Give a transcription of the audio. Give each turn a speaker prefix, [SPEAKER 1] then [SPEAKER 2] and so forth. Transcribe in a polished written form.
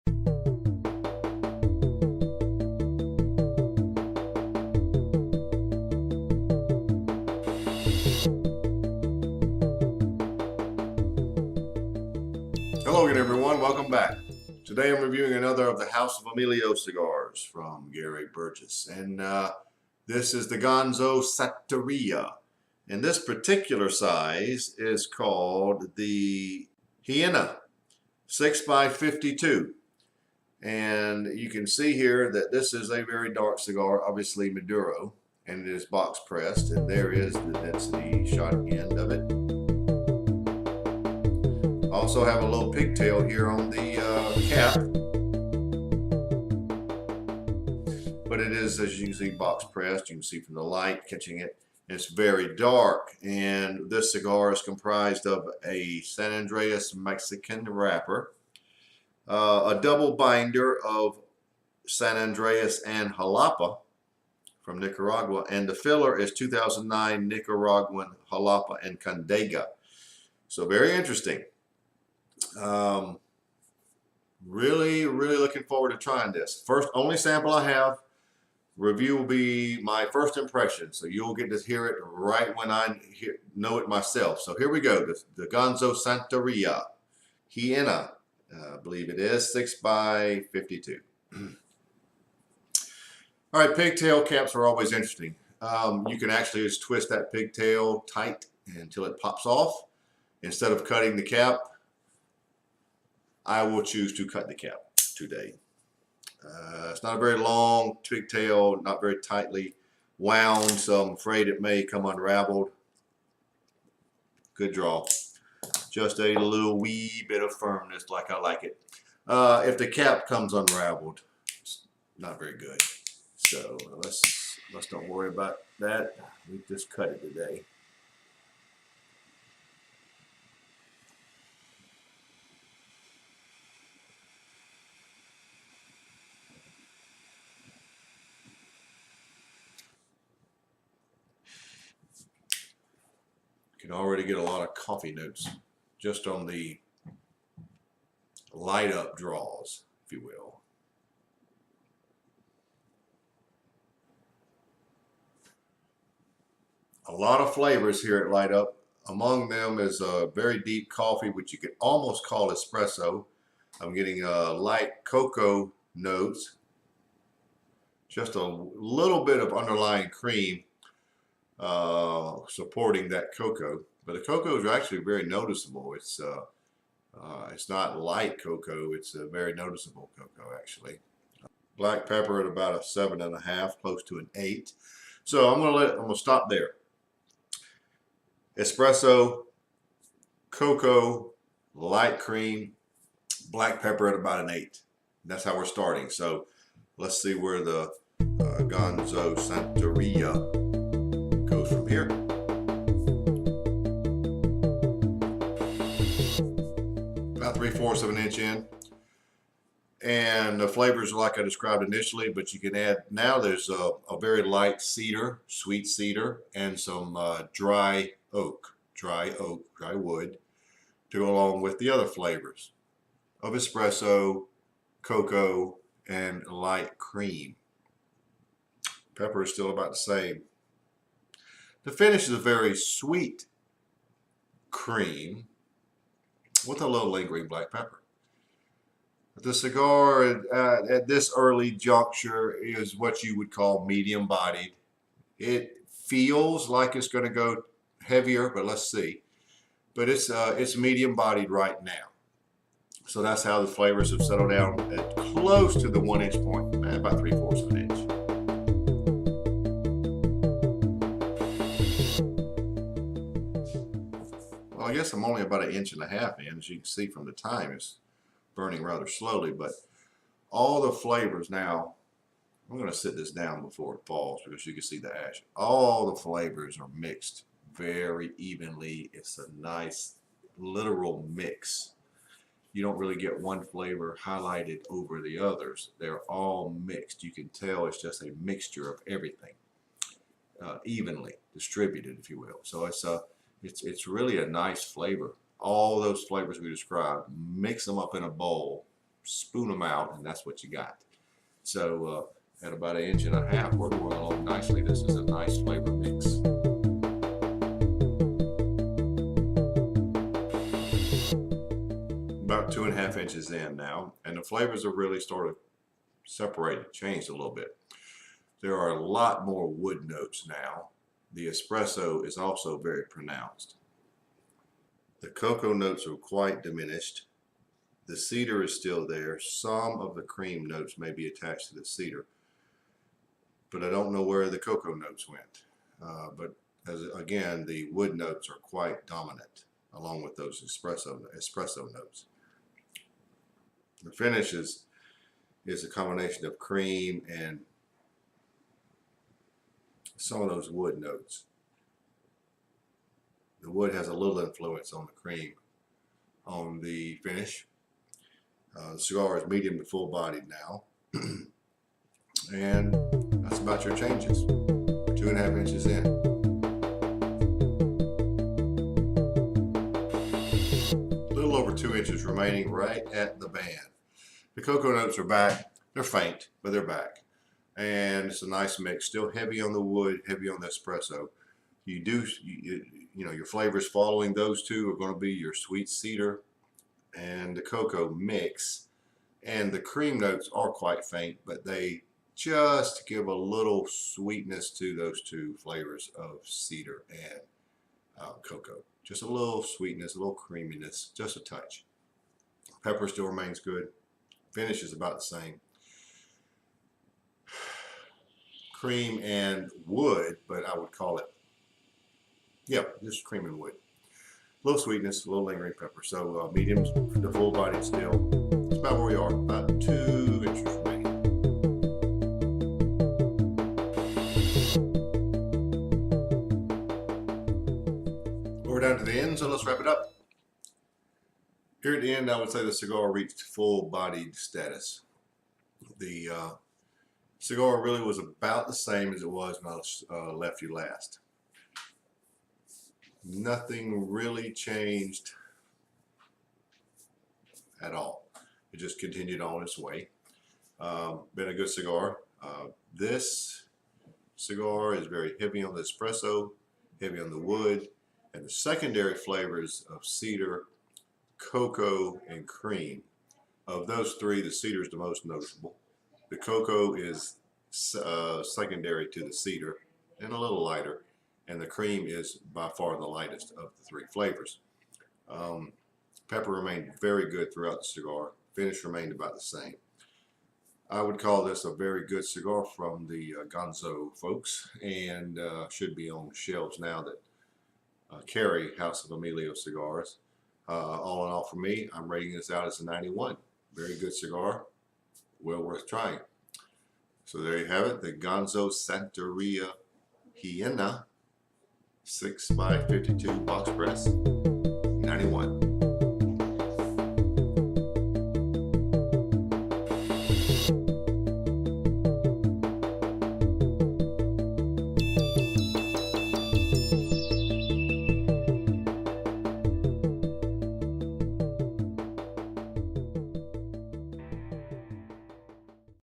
[SPEAKER 1] Hello again, everyone. Welcome back. Today I'm reviewing another of the House of Emilio cigars from Gary Burgess, and this is the Gonzo Santeria. And this particular size is called the Heina 6x52. And you can see here that this is a very dark cigar, obviously Maduro, and it is box pressed, and there is the density shot end of it. Also have a little pigtail here on the cap, but it is, as you can see, box pressed. You can see from the light catching it. It's very dark, and this cigar is comprised of a San Andreas Mexican wrapper, a double binder of San Andreas and Jalapa from Nicaragua, and the filler is 2009 Nicaraguan Jalapa and Condega. So very interesting. Really looking forward to trying this. Only sample I have. Review will be my first impression, so you'll get to hear it right when I know it myself. So here we go. The Gonzo Santeria Heina, I believe it is 6x52. All right, pigtail caps are always interesting. You can actually just twist that pigtail tight until it pops off. Instead of cutting the cap, I will choose to cut the cap today. It's not a very long pigtail, not very tightly wound, so I'm afraid it may come unraveled. Good draw. Just a little wee bit of firmness like I like it. If the cap comes unraveled, it's not very good. So let's don't worry about that. We just cut it today. You can already get a lot of coffee notes just on the light up draws, if you will. A lot of flavors here at Light Up. Among them is a very deep coffee, which you could almost call espresso. I'm getting light cocoa notes, just a little bit of underlying cream supporting that cocoa, but the cocoa is actually very noticeable. It's not light cocoa, it's a very noticeable cocoa actually. Black pepper at about a 7.5, close to an 8. So I'm gonna stop there. Espresso, cocoa, light cream, black pepper at about an 8. That's how we're starting. So let's see where the Gonzo Santeria goes from here. About 3/4 of an inch in. And the flavors are like I described initially, but you can add, now there's a very light cedar, sweet cedar, and some dry wood to go along with the other flavors of espresso, cocoa, and light cream. Pepper is still about the same. The finish is a very sweet cream with a little lingering black pepper. The cigar at this early juncture is what you would call medium bodied. It feels like it's going to go heavier, but let's see. But it's medium bodied right now. So that's how the flavors have settled down at close to the 1 inch point, about 3/4 of an inch. Well, I guess I'm only about 1.5 inches in. As you can see from the time, it's burning rather slowly, but all the flavors now, I'm going to sit this down before it falls because you can see the ash. All the flavors are mixed very evenly. It's a nice literal mix. You don't really get one flavor highlighted over the others. They're all mixed. You can tell it's just a mixture of everything, evenly distributed, if you will. So it's really a nice flavor. All those flavors we described, mix them up in a bowl, spoon them out, and that's what you got. So at about 1.5 inches, we're going along nicely. This is a nice flavor mix. About 2.5 inches in now, and the flavors are really started separated, changed a little bit. There are a lot more wood notes now. The espresso is also very pronounced. The cocoa notes are quite diminished. The cedar is still there. Some of the cream notes may be attached to the cedar, but I don't know where the cocoa notes went. But again, the wood notes are quite dominant, along with those espresso notes. The finish is a combination of cream and some of those wood notes. The wood has a little influence on the cream on the finish. The cigar is medium to full bodied now. And that's about your changes. 2.5 inches in. A little over 2 inches remaining right at the band. The cocoa notes are back. They're faint, but they're back. And it's a nice mix. Still heavy on the wood, heavy on the espresso. You know, your flavors following those two are going to be your sweet cedar and the cocoa mix. And the cream notes are quite faint, but they just give a little sweetness to those two flavors of cedar and cocoa. Just a little sweetness, a little creaminess, just a touch. Pepper still remains good. Finish is about the same. Cream and wood, but I would call it, just cream and wood. A little sweetness, a little lingering pepper. So mediums to full bodied still. That's about where we are, about 2 inches remaining. We're down to the end, so let's wrap it up. Here at the end, I would say the cigar reached full bodied status. The cigar really was about the same as it was when I left you last. Nothing really changed at all. It just continued on its way. Been a good cigar. This cigar is very heavy on the espresso, heavy on the wood, and the secondary flavors of cedar, cocoa, and cream. Of those three, the cedar is the most noticeable. The cocoa is secondary to the cedar and a little lighter, and the cream is by far the lightest of the three flavors. Pepper remained very good throughout the cigar. Finish remained about the same. I would call this a very good cigar from the Gonzo folks, and should be on the shelves now that carry House of Emilio cigars. All in all, for me, I'm rating this out as a 91. Very good cigar, well worth trying. So there you have it, the Gonzo Santeria Heina 6x52 box press, 91.